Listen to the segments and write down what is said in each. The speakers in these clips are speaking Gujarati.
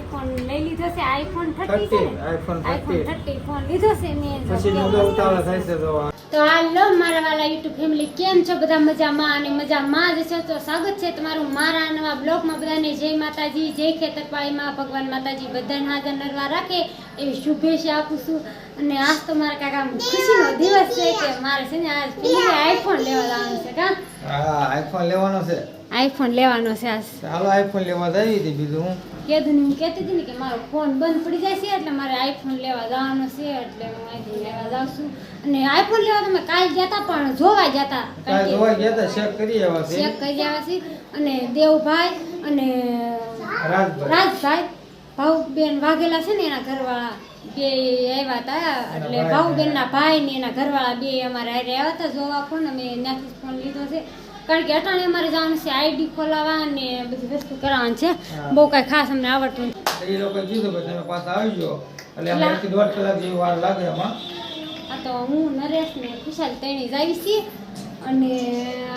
આઈફોન લઈ લીધો છે, આઈફોન 30 છે ને? આઈફોન આઈફોન 30 ફોન લીધો છે મેં. પછી નવો ઉતાવળ થાય છે તો હાલો મારા વાલા યુટ્યુબ ફેમિલી, કેમ છો બધા? મજામાં અને મજામાં જ છો. તો સ્વાગત છે તમારું મારા નવા બ્લોગમાં. બધાને જય માતાજી, જય ખેતરપાળીમાં. ભગવાન માતાજી બધાને હાજર નરવા રાખે એવી શુભેચ્છા આપું છું. અને આજ તો મારા કાકા ખુશીનો દિવસ છે કે મારે છે ને આજ આઈફોન લેવા જવાનું છે. કા હા, આઈફોન લેવાનો છે. આઈફોન લેવાનો છે આજ. ચાલો આઈફોન લેવા જઈ હતી. બીજું હું કહેતી હતી ને કે મારો ફોન બંધ પડી જાય છે એટલે મારે આઈફોન લેવા જવાનો છે, એટલે હું આઈફોન લેવા જાઉં છું. અને આઈફોન લેવા તમે કાલ જતા પણ જોવા જતા, જોવા ગયા હતા, ચેક કરી આવ્યા છે. ચેક કરી આવ્યા છે. અને દેવભાઈ અને રાજભાઈ ભાઉબેન વાઘેલા છે ને એના ઘરવાળા બે આવ્યા હતા. એટલે ભાઉબેન ના ભાઈ ને એના ઘરવાળા બે અમારે હારે આવ્યા હતા જોવા ફોન. અમે ત્યાંથી ફોન લીધો છે કારણ કે અટાણે અમારે જવાનું છે આઈડી ખોલાવવા અને બધી વસ્તુ કરાવવાની છે. બહુ કઈ ખાસ અમને આવડતું નથી. એ લોકો કીધું કે તમે પાછા આવી જાઓ, એટલે અમે 1.5 કલાક જેવી વાર લાગે એમાં. આ તો હું નરેશ ને ખુશાલ તેણી જ આવી છીએ અને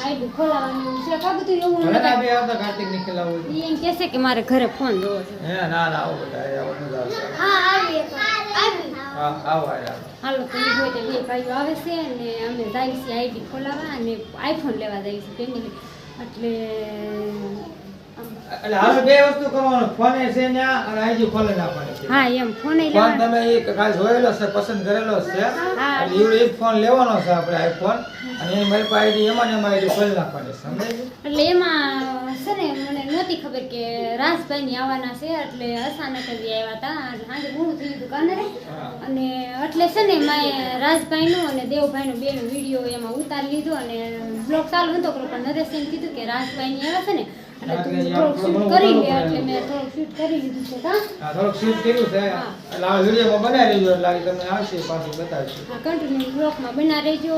આઈડી ખોલાવવાનું છે. કા બધું એવું ભલે ના બે આવતા કાર્તિક ની ખીલાવું એમ કહે છે કે મારે ઘરે ફોન જોવો છે. હે ના ના આવો બધા આવો મજા આવશે. હા આવી હા આવો આવો. હાલો તો એ હોય તે બે ભાઈઓ આવે છે અને અમે જઈએ છીએ આઈડી ખોલાવવા અને આઈફોન લેવા જઈએ છીએ ફેમિલી. એટલે હાલ બે વસ્તુ કરવાનું, ફોન છે ને અને આઈડી ખોલે નાખવાની છે. હા એમ ફોન ફોન તમે એ કાલ જોયેલો છે, પસંદ કરેલો છે. એટલે એ ફોન લેવાનો છે આપણે આઈફોન, અને એની મારી પાસે આઈડી એમાં ને એમાં આઈડી ખોલી નાખવાની છે. સમજાય? એટલે એમાં છે ને મને નહોતી ખબર કે રાજભાઈ ની આવવાના છે, એટલે અચાનક જ આવ્યા હતા. સાંજે મોડું થઈ ગયું કાને અને એટલે છે ને મેં રાજભાઈ નું અને દેવભાઈ નું બેનો વિડીયો એમાં ઉતારી લીધો અને બ્લોગ ચાલુ નતો કર્યો. પણ નરેશ એમ કીધું કે રાજભાઈ ની આવ્યા છે ને એટલે તું થોડુંક શૂટ કરી લે, એટલે મેં થોડુંક શૂટ કરી લીધું છે. હા થોડુંક શૂટ કર્યું છે. એટલે આ વિડીયોમાં બનાવી લેજો, એટલે તમને આવશે પાછું બતાવીશું. હા કન્ટિન્યુ બ્લોગમાં બના રહેજો.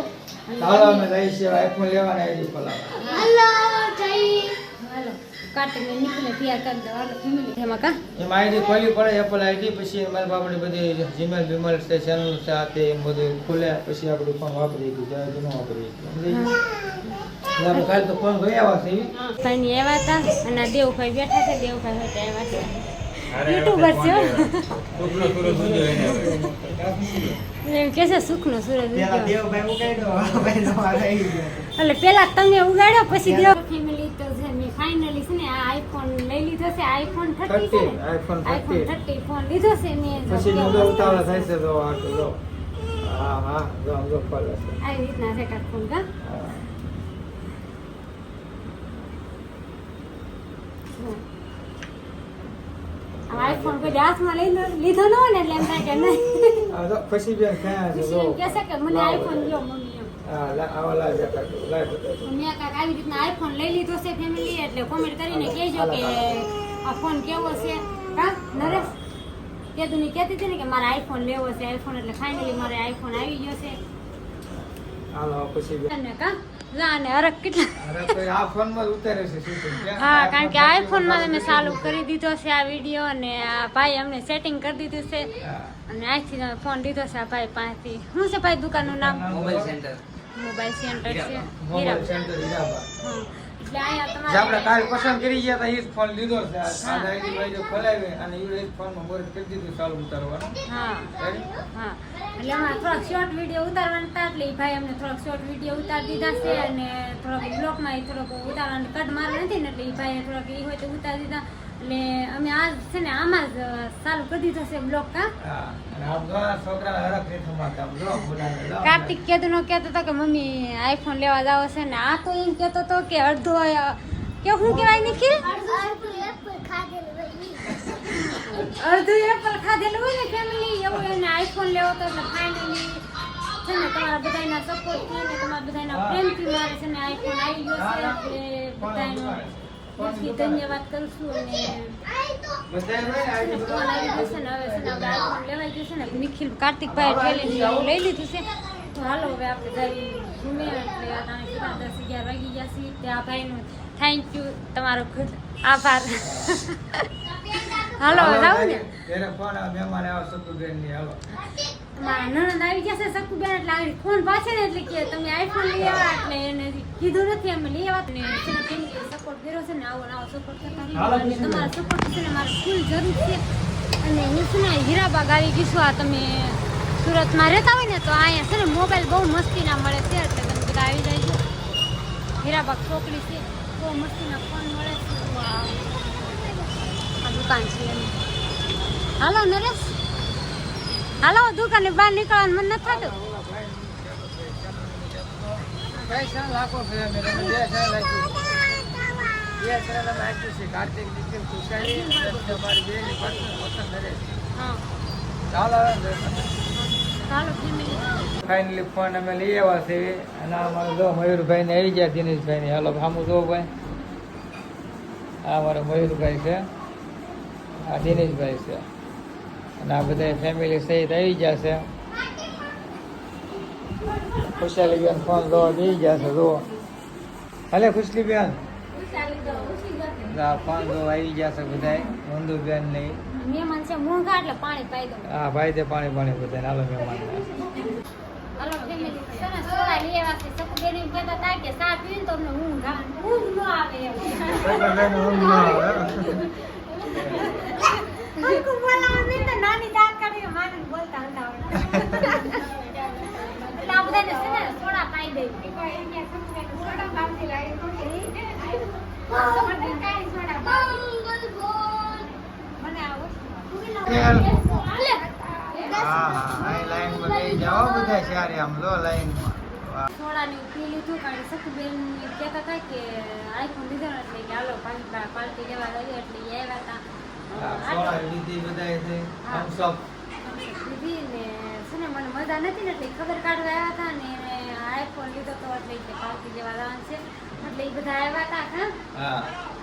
ચાલો અમે જઈએ છીએ આઈફોન લેવાના આઈડી ખોલાવવા. હાલો કાર્તિકને નીકળે તૈયાર કરી દો. હાલો ફેમિલી એમાં કા એમાં આઈડી ખોલવી પડે, એપલ આઈડી. પછી મારી બાપડી બધી જીમેલ બીમેલ છે, ચેનલ છે, આ તે એમ બધું ખુલે. પછી આપણું ફોન વાપરી દીધું, જ્યારે જૂનું વાપરી દીધું. આપણે કાલે તો ફોન ગયા આવ્યા છે એવી. ભાઈ આવ્યા હતા અને આ દેવભાઈ બેઠા છે. દેવભાઈ હોય આવ્યા છે, યુટ્યુબર છે એમ કે છે સુખનો સૂરજ એટલે પેલા તમે ઉગાડ્યો પછી દેવ ફેમિલી. તો છે મેં ફાઇનલી છે ને આ આઈફોન લઈ લીધો છે. આઈફોન 30 છે ને? આઈફોન 30 ફોન લીધો છે મેં. પછી નવો ઉતાવળ થાય છે તો આ તો જો. હા હા જો ખોલે છે આવી રીતના છે કાક ફોન. કા આઈફોન કોઈ હાથમાં લીધો ન હોય ને એટલે એમ થાય કે નહીં. આ જો ખુશી બેન ક્યાં છે? જો કે છે કે મને આઈફોન લ્યો મમ્મી એમ. હા આવા લાવ લાવ મેં કાક આવી રીતના આઈફોન લઈ લીધો છે ફેમિલી. એટલે કોમેન્ટ કરીને કહેજો કે આ ફોન કેવો છે. કા નરેશ કેદુની કહેતી હતી ને કે મારે આઈફોન લેવો છે. આઈફોન એટલે ફાઇનલી મારે આઈફોન આવી ગયો છે. હાલો ખુશી બેન. અને કા જાને અરક કેટલા અરે તો આ ફોન માં ઉતારે છે શૂટિંગ. હા કારણ કે આઈફોન માં તમે ચાલુ કરી દીધો છે આ વિડીયો અને આ ભાઈ અમને સેટિંગ કરી દીધું છે. અને આજથી તમે ફોન લીધો છે આ ભાઈ પાસેથી. શું છે ભાઈ દુકાનનું નામ? Mobile centre. મોબાઈલ સેન્ટર છે મોબાઈલ સેન્ટર હીરાબા. એટલે અહીંયા જે તમારે આપણે કાલ પસંદ કરી ગયા હતા એ જ ફોન લીધો છે. આ આઈડી ભાઈ ખોલાવી અને એ જ ફોનમાં બોર કરી દીધું ચાલુ ઉતારવાનું. હા હા એટલે અમારે થોડાક શોર્ટ વિડીયો ઉતારવાના હતા એટલે એ ભાઈ અમને થોડાક શોર્ટ વિડીયો ઉતારી દીધા છે. અને થોડોક બ્લોગમાં થોડોક ઉતારવાની કટ મારવા નથી ને એટલે એ ભાઈએ થોડાક એ હોય તો ઉતારી દીધા. એટલે અમે આજ છે ને આમાં જ ચાલુ કરી દીધો છે બ્લોગ. કા કાર્તિક કહેતો હતો કે મમ્મી આઈફોન લેવા જાવ છે ને આ તો એમ કહેતો હતો કે અડધો કે શું કહેવાય નિખિલ અડધું એપલ ખાધેલું હોય ને ફેમિલી એવું એને આઈફોન લેવો તો એટલે ફાઇનલી છે ને તમારા બધાના સપોર્ટથી ને તમારા બધાના પ્રેમથી મારે છે ને આઈફોન આવી ગયો છે. એટલે બધાનો ધન્યવાદ કરું છું. અને ફોન આવી ગયો છે ને હવે છે ને આપણે આઈફોન લેવાઈ ગયું છે ને નિખિલ કાર્તિકભાઈ ઠેલીને લઈ લીધું છે. તો હાલો હવે આપણે જઈ ઘૂમે. એટલે આને કેટલા 10-11 વાગી ગયા છે. તે આ ભાઈનું થેન્ક યુ, તમારો ખુદ આભાર. હાલો જાવ ને ફોન મહેમાન આવ્યો સતુબેન ની. હાલો તમારા નણંદ આવી ગયા છે શકુબેન એટલે આગળ ફોન પાછે ને એટલે કે તમે આઈફોન લઈ આવ્યા એટલે એને કીધું નથી અમે લઈ આવ્યા ને છે ને ફેમિલી સપોર્ટ કર્યો છે ને આવો નવો સપોર્ટ કરતા રહ્યો અને તમારા સપોર્ટ છે ને મારે ફૂલ જરૂર છે અને હું છે ને હીરાબાગ આવી ગઈ છું આ તમે સુરતમાં રહેતા હોય ને તો અહીંયા છે ને મોબાઈલ બહુ મસ્તીના મળે છે એટલે તમે બધા આવી જાય છો હીરાબાગ ચોકડી છે બહુ મસ્તીના ફોન મળે છે તો આ દુકાન છે એની હાલો નરેશ હાલો દુકાને બહાર નીકળવાનું મન નથી થતું ભાઈ છે લાખો છે અમે બે છે લાખ્યું બે છે અમે આપ્યું છે કાર્તિક નીતિન કુશારી અમારી બેની પસંદ કરે હા ચાલો ચાલો ફેમિલી ફાઇનલી ફોન અમે લઈ આવ્યા છે અને અમારે જો મયુરભાઈ ને આવી ગયા દિનેશભાઈ ને હાલો સામું જો ભાઈ આ અમારો મયુરભાઈ છે આ દિનેશભાઈ છે અને આ બધા ફેમિલી સહિત આવી ગયા છે ખુશાલી બેન ફોન જોવા દઈ ગયા છે જો હાલે ખુશલી બેન ફોન જોવા આવી ગયા છે બધા મંદુ બેન નહીં મહેમાન છે મૂંગા એટલે પાણી પાઈ દઉં હા ભાઈ તે પાણી બધા હાલો મહેમાન હાલો ફેમિલી સરસ સોડા લઈ આવ્યા છે શકુબેન એમ કહેતા હતા કે ચા પીને તો અમને ઊંઘ ન આવે એમ હલકુ બોલાવા નહીં તો નાની દાંત કાઢી માને બોલતા હંડાવડા એટલે આ બધાને છે ને સોડા પાઈ દઈ સોડા પાવતી લાવી મને આવો સોડાની પી લીધું કારણ કે શકુબેન કહેતા હતા કે આઈફોન લીધો ને એટલે કે હાલો પાર્ટી લેવા ગઈ એટલે એ આવ્યા હતા લીધી ને છે ને મને મજા નથી ને એટલે ખબર કાઢવા આવ્યા હતા ને એને આઈફોન લીધો તો એટલે પાર્ટી લેવા જવાનું છે એટલે એ બધા આવ્યા હતા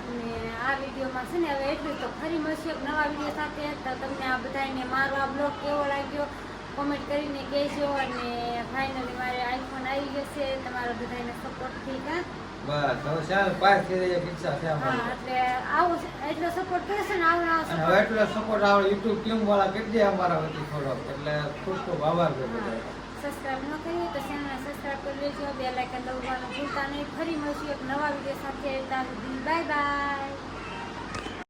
અને આ વિડીયોમાં છે ને હવે એટલું તો ફરી મળશે એક નવા વિડીયો સાથે તો તમને આ બધાને મારો આ બ્લોગ કેવો લાગ્યો કોમેન્ટ કરીને કહેજો અને ફાઇનલી મારે આઈફોન આવી ગયો છે તમારા બધાને સપોર્ટથી એટલે આવું એટલો સપોર્ટ કરશે ને આવું એટલો સપોર્ટ આવે યુટ્યુબ ટીમ વાળા કેટલી અમારા વતી થોડોક એટલે ખૂબ ખૂબ આભાર સબસ્ક્રાઇબ ન કરીએ તો ચેનલને સબસ્ક્રાઇબ કરી લેજો બેલ આઇકન દબાવવાનું ભૂલતા નહીં ફરી મળશું એક નવા વિડીયો સાથે ત્યાં સુધી બાય બાય